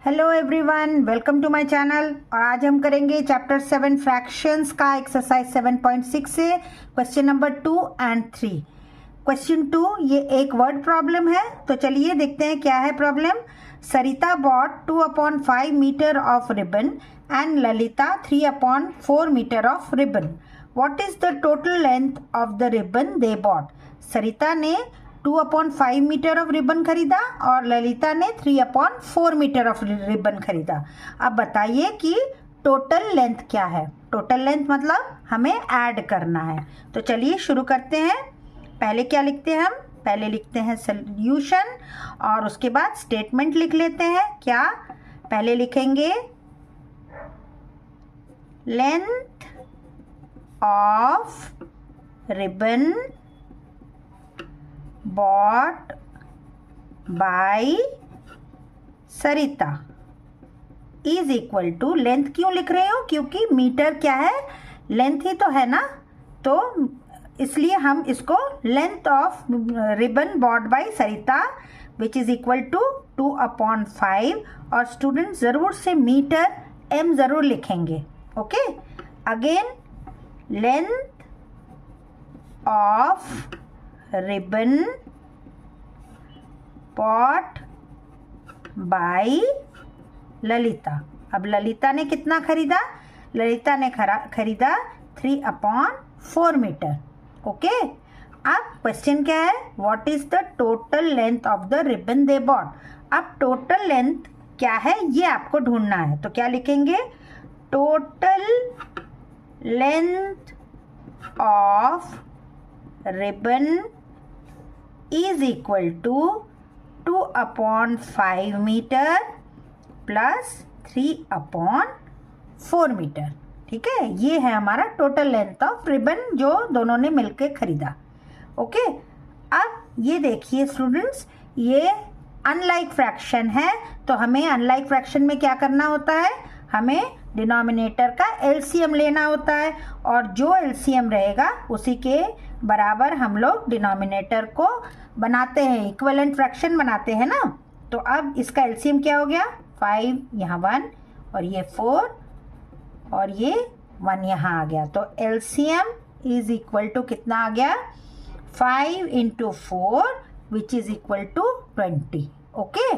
Hello everyone, welcome to my channel. और आज हम करेंगे चैप्टर 7 फ्रैक्शंस का एक्सरसाइज 7.6 से क्वेश्चन नंबर 2 एंड 3। क्वेश्चन 2 ये एक वर्ड प्रॉब्लम है, तो चलिए देखते हैं क्या है problem. Sarita bought 2/5 metre of ribbon and Lalita 3/4 metre of ribbon. What is the total length of the ribbon they bought. Sarita ने 2/5 मीटर ऑफ रिबन खरीदा और ललिता ने 3/4 मीटर ऑफ रिबन खरीदा। अब बताइए कि टोटल लेंथ क्या है। टोटल लेंथ मतलब हमें ऐड करना है। तो चलिए शुरू करते हैं। पहले क्या लिखते हैं हम? पहले लिखते हैं सॉल्यूशन और उसके बाद स्टेटमेंट लिख लेते हैं। क्या पहले लिखेंगे? Length of ribbon bought by Sarita is equal to, length क्यों लिख रहे हो? क्योंकि मीटर क्या है, लेंथ ही तो है ना, तो इसलिए हम इसको length of ribbon bought by Sarita which is equal to 2/5। और स्टूडेंट ज़रूर से मीटर m ज़रूर लिखेंगे। Okay, again length of ribbon bought by Lalita. अब ललिता ने कितना खरीदा? ललिता ने खरीदा 3/4 मीटर। ओके, अब क्वेश्चन क्या है? What is the total length of the ribbon they bought. अब टोटल लेंथ क्या है ये आपको ढूंढना है, तो क्या लिखेंगे? Total length of ribbon is equal to 2/5 metre plus 3/4 metre. ठीक है, ये है हमारा टोटल लेंथ ऑफ रिबन जो दोनों ने मिलकर खरीदा। ओके, अब ये देखिए स्टूडेंट्स, ये अनलाइक फ्रैक्शन है, तो हमें अनलाइक फ्रैक्शन में क्या करना होता है? हमें डिनोमिनेटर का एलसीएम लेना होता है और जो एलसीएम रहेगा उसी के बराबर हम लोग डिनोमिनेटर को बनाते हैं, इक्विवेलेंट फ्रैक्शन बनाते हैं ना। तो अब इसका एलसीएम क्या हो गया? 5 यहाँ 1 और ये 4 और ये 1 यहाँ आ गया। तो एलसीएम इज इक्वल टू कितना आ गया? 5 × 4 which is equal to 20। Okay,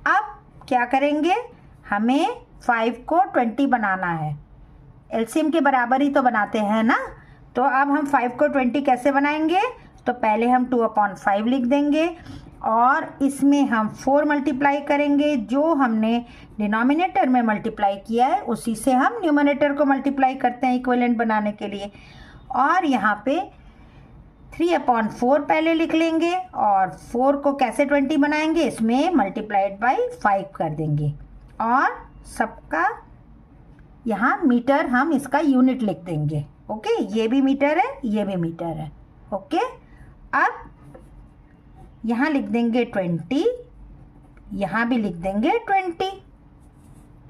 अब क्या करेंगे? हमें 5 को 20 बनाना है। एलसीएम के बराबर ही तो बनाते हैं ना। तो अब हम 5 को 20 कैसे बनाएंगे? तो पहले हम 2/5 लिख देंगे और इसमें हम 4 मल्टीप्लाई करेंगे। जो हमने डिनोमिनेटर में मल्टीप्लाई किया है उसी से हम न्यूमरेटर को मल्टीप्लाई करते हैं इक्विवेलेंट बनाने के लिए। और यहाँ पे 3/4 पहले लिख लेंगे और 4 को कैसे 20 बनाएंगे? इसमें मल्टीप्लाइड बाय 5 कर देंगे और सबका यहाँ मीटर हम इसका यूनिट लिख देंगे। ओके, ये भी मीटर है, ये भी मीटर है। ओके, अब यहाँ लिख देंगे 20, यहाँ भी लिख देंगे 20,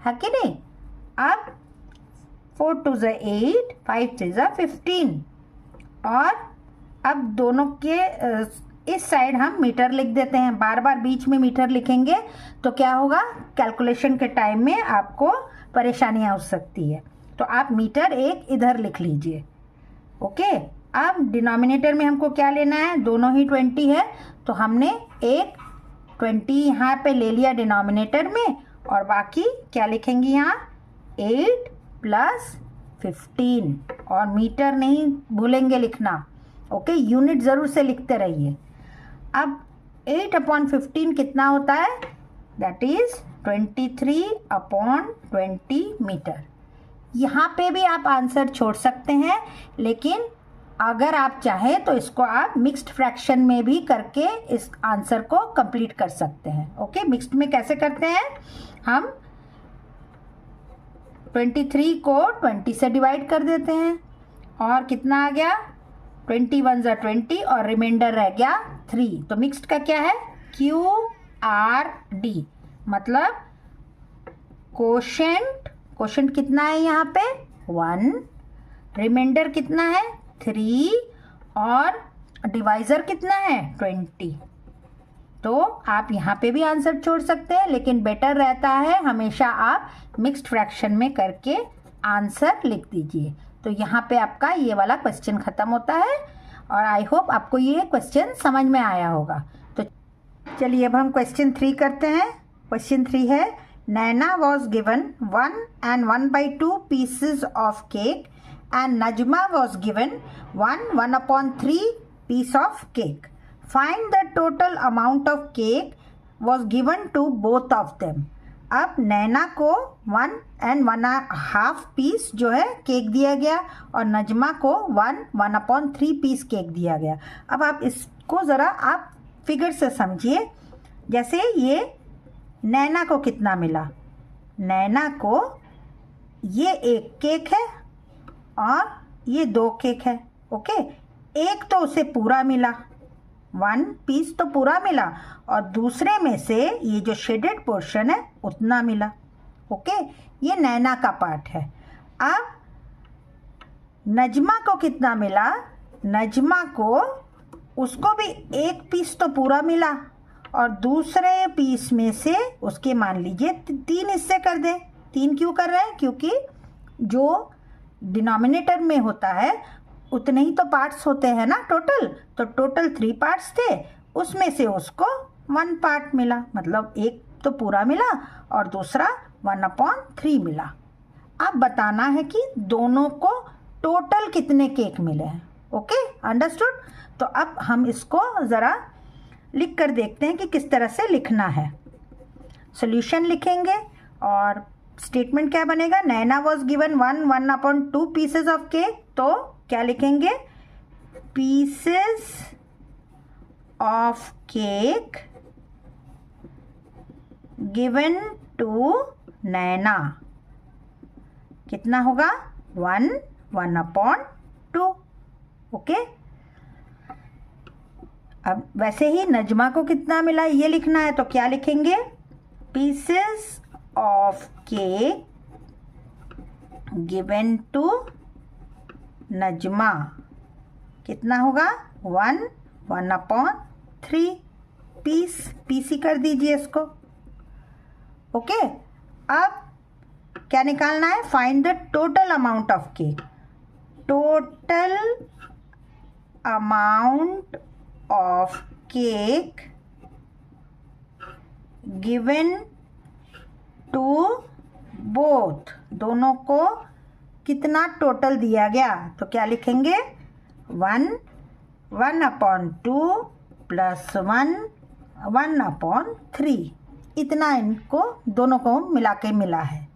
है कि नहीं? अब 4 × 2 = 8, 5 × 3 = 15 और अब दोनों के इस साइड हम मीटर लिख देते हैं। बार बार बीच में मीटर लिखेंगे तो क्या होगा? कैलकुलेशन के टाइम में आपको परेशानियाँ हो सकती है, तो आप मीटर एक इधर लिख लीजिए। ओके, अब डिनोमिनेटर में हमको क्या लेना है? दोनों ही 20 है, तो हमने एक 20 यहाँ पे ले लिया डिनोमिनेटर में और बाकी क्या लिखेंगे यहाँ? 8 + 15 और मीटर नहीं भूलेंगे लिखना। ओके, यूनिट ज़रूर से लिखते रहिए। अब 8/15 कितना होता है? That is 23/20 metre. यहाँ पे भी आप आंसर छोड़ सकते हैं, लेकिन अगर आप चाहें तो इसको आप मिक्स्ड फ्रैक्शन में भी करके इस आंसर को कंप्लीट कर सकते हैं। ओके, मिक्स्ड में कैसे करते हैं? हम 23 को 20 से डिवाइड कर देते हैं और कितना आ गया? 21 × 20 और रिमाइंडर रह गया 3। तो मिक्स्ड का क्या है? QRD मतलब कोशेंट कितना है यहाँ पे? 1, रिमाइंडर कितना है? 3 और डिवाइज़र कितना है? 20। तो आप यहाँ पे भी आंसर छोड़ सकते हैं, लेकिन बेटर रहता है हमेशा आप मिक्स्ड फ्रैक्शन में करके आंसर लिख दीजिए। तो यहाँ पे आपका ये वाला क्वेश्चन ख़त्म होता है और आई होप आपको ये क्वेश्चन समझ में आया होगा। तो चलिए अब हम क्वेश्चन 3 करते हैं। क्वेश्चन 3 है, नैना was given 1 and 1/2 pieces of cake and Najma was given 1/3 piece of cake. Find the total amount of cake was given to both of them. अब नैना को 1 and 1/2 पीस जो है केक दिया गया और नजमा को 1/3 पीस केक दिया गया। अब आप इसको ज़रा आप फिगर से समझिए। जैसे ये नैना को कितना मिला, नैना को ये एक केक है और ये 2 केक है। ओके, एक तो उसे पूरा मिला, 1 पीस तो पूरा मिला और दूसरे में से ये जो शेडेड पोर्शन है उतना मिला। ओके, ये नैना का पार्ट है। अब नजमा को कितना मिला, नजमा को उसको भी 1 पीस तो पूरा मिला और दूसरे पीस में से उसके मान लीजिए 3 हिस्से कर दें। 3 क्यों कर रहे हैं, क्योंकि जो डिनोमिनेटर में होता है उतने ही तो पार्ट्स होते हैं ना टोटल। तो टोटल 3 पार्ट्स थे, उसमें से उसको 1 पार्ट मिला, मतलब एक तो पूरा मिला और दूसरा 1/3 मिला। अब बताना है कि दोनों को टोटल कितने केक मिले हैं। Okay, understood. तो अब हम इसको ज़रा लिख कर देखते हैं कि किस तरह से लिखना है। सॉल्यूशन लिखेंगे और स्टेटमेंट क्या बनेगा, Naina was given 1/2 pieces of cake. तो क्या लिखेंगे, pieces of cake given to Naina कितना होगा, 1/2। ओके, अब वैसे ही नजमा को कितना मिला ये लिखना है। तो क्या लिखेंगे, pieces of cake given to Najma कितना होगा, 1/3 पीस ही कर दीजिए इसको। ओके, अब क्या निकालना है, find the total amount of cake. Total amount of cake given to both, दोनों को कितना टोटल दिया गया। तो क्या लिखेंगे, 1/2 + 1/3 इतना इनको दोनों को मिला के मिला है।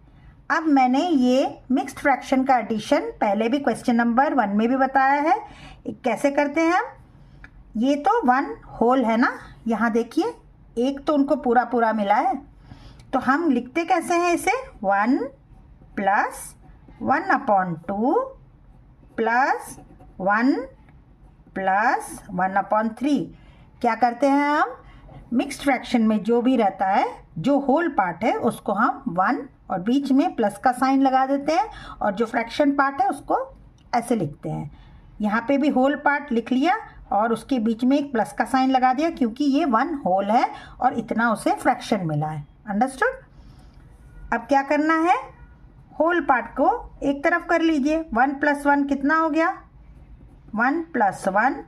अब मैंने ये मिक्स्ड फ्रैक्शन का एडिशन पहले भी क्वेश्चन नंबर 1 में भी बताया है। कैसे करते हैं हम, ये तो 1 होल है ना, यहाँ देखिए एक तो उनको पूरा पूरा मिला है, तो हम लिखते कैसे हैं इसे, 1 + 1/2 + 1 + 1/3। क्या करते हैं हम, मिक्स्ड फ्रैक्शन में जो भी रहता है, जो होल पार्ट है उसको हम 1 और बीच में प्लस का साइन लगा देते हैं और जो फ्रैक्शन पार्ट है उसको ऐसे लिखते हैं। यहाँ पे भी होल पार्ट लिख लिया और उसके बीच में एक प्लस का साइन लगा दिया, क्योंकि ये 1 होल है और इतना उसे फ्रैक्शन मिला है। अंडरस्टूड। अब क्या करना है, होल पार्ट को एक तरफ कर लीजिए। 1 + 1 कितना हो गया, 1 + 1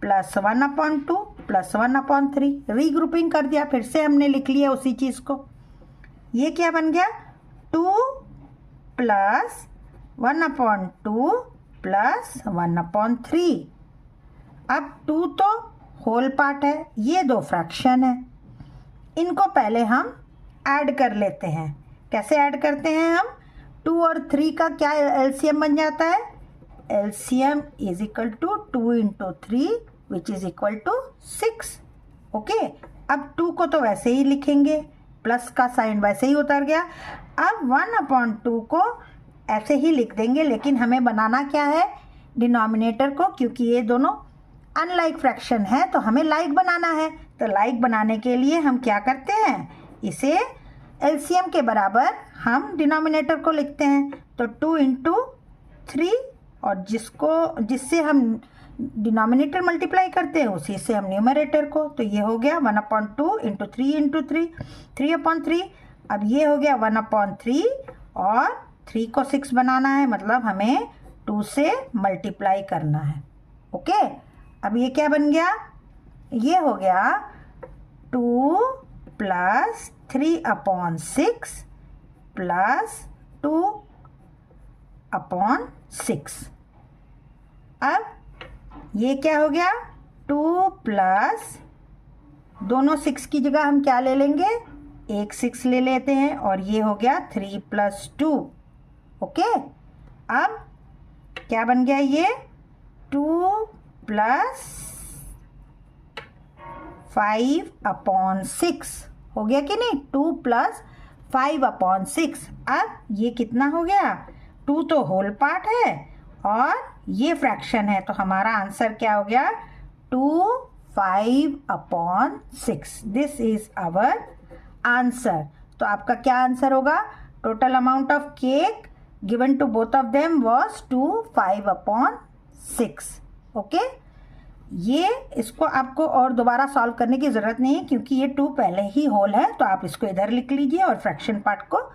+ 1/2 + 1/3। रीग्रुपिंग कर दिया, फिर से हमने लिख लिया उसी चीज़ को। ये क्या बन गया, 2 + 1/2 + 1/3। अब 2 तो होल पार्ट है, ये 2 फ्रैक्शन है, इनको पहले हम ऐड कर लेते हैं। कैसे ऐड करते हैं हम, 2 और 3 का क्या एलसीएम बन जाता है, LCM is equal to 2 × 3 which is equal to 6। Okay, अब 2 को तो वैसे ही लिखेंगे, प्लस का साइन वैसे ही उतर गया। अब 1/2 को ऐसे ही लिख देंगे, लेकिन हमें बनाना क्या है, डिनोमिनेटर को, क्योंकि ये दोनों अनलाइक फ्रैक्शन है तो हमें लाइक बनाना है। तो लाइक बनाने के लिए हम क्या करते हैं, इसे एलसीएम के बराबर हम डिनोमिनेटर को लिखते हैं। तो 2 × 3 और जिससे हम डिनोमिनेटर मल्टीप्लाई करते हैं उसी से हम न्यूमरेटर को, तो ये हो गया 1/2 इंटू 3 इंटू 3, 3/3। अब ये हो गया 1/3 और 3 को 6 बनाना है, मतलब हमें 2 से मल्टीप्लाई करना है। ओके, अब ये क्या बन गया, ये हो गया 2 प्लस 3/6 प्लस 2/6। अब ये क्या हो गया 2 प्लस, दोनों 6 की जगह हम क्या ले लेंगे, एक 6 ले लेते हैं, और ये हो गया 3 + 2। ओके, अब क्या बन गया, ये 2 प्लस 5/6 हो गया कि नहीं, 2 प्लस 5/6। अब ये कितना हो गया, 2 तो होल पार्ट है और ये फ्रैक्शन है, तो हमारा आंसर क्या हो गया 2 5/6। This is our answer. तो आपका क्या आंसर होगा, total amount of cake given to both of them was 2 5/6। Okay, ये इसको आपको और दोबारा सॉल्व करने की ज़रूरत नहीं है क्योंकि ये 2 पहले ही होल है, तो आप इसको इधर लिख लीजिए और फ्रैक्शन पार्ट को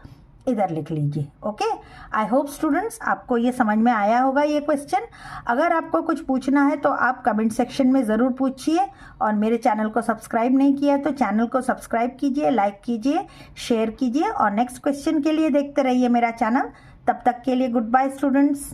इधर लिख लीजिए। ओके, आई होप स्टूडेंट्स आपको ये समझ में आया होगा ये क्वेश्चन। अगर आपको कुछ पूछना है तो आप कमेंट सेक्शन में ज़रूर पूछिए, और मेरे चैनल को सब्सक्राइब नहीं किया तो चैनल को सब्सक्राइब कीजिए, लाइक कीजिए, शेयर कीजिए, और नेक्स्ट क्वेश्चन के लिए देखते रहिए मेरा चैनल। तब तक के लिए गुड बाय स्टूडेंट्स।